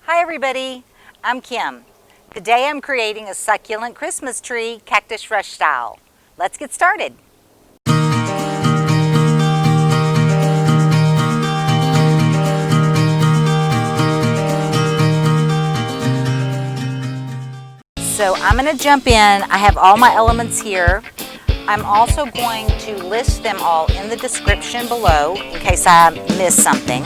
Hi everybody, I'm Kim. Today I'm creating a succulent Christmas tree, Cactus Rush Style. Let's get started. So I'm going to jump in. I have all my elements here. I'm also going to list them all in the description below in case I miss something.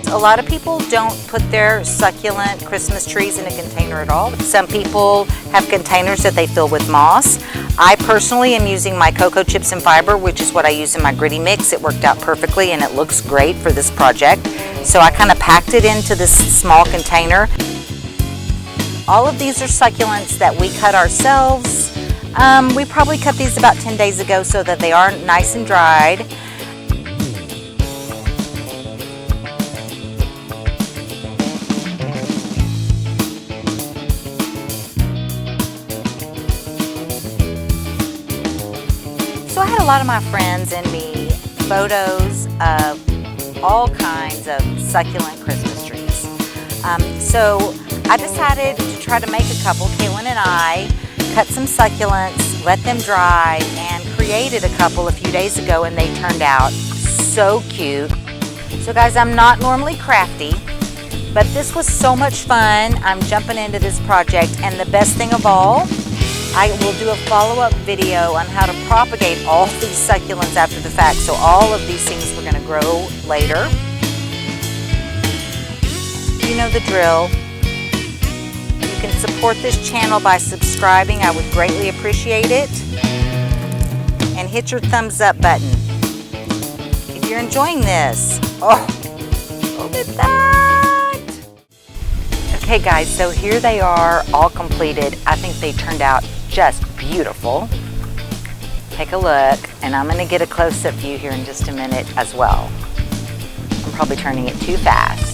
A lot of people don't put their succulent Christmas trees in a container at all. Some people have containers that they fill with moss. I personally am using my cocoa chips and fiber, which is what I use in my gritty mix. It worked out perfectly and it looks great for this project. So I kind of packed it into this small container. All of these are succulents that we cut ourselves. We probably cut these about 10 days ago so that they are nice and dried. So I had a lot of my friends send me photos of all kinds of succulent Christmas trees. So I decided to try to make a couple. Kaylin and I cut some succulents, let them dry, and created a couple a few days ago, and they turned out so cute. So guys, I'm not normally crafty, but this was so much fun. I'm jumping into this project, and the best thing of all, I will do a follow-up video on how to propagate all these succulents after the fact. So all of these things we're going to grow later. You know the drill. You can support this channel by subscribing. I would greatly appreciate it. And hit your thumbs up button if you're enjoying this. Oh, look at that. Okay guys, so here they are all completed. I think they turned out just beautiful. Take a look, and I'm going to get a close-up view here in just a minute as well. I'm probably turning it too fast.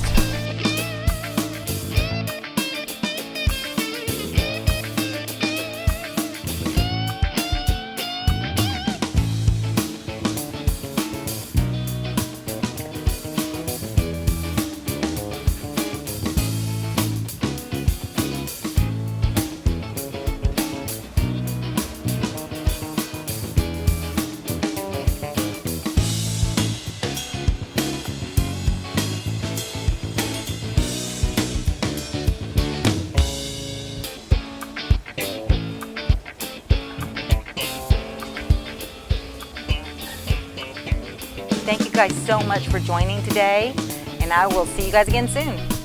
Thank you guys so much for joining today, and I will see you guys again soon.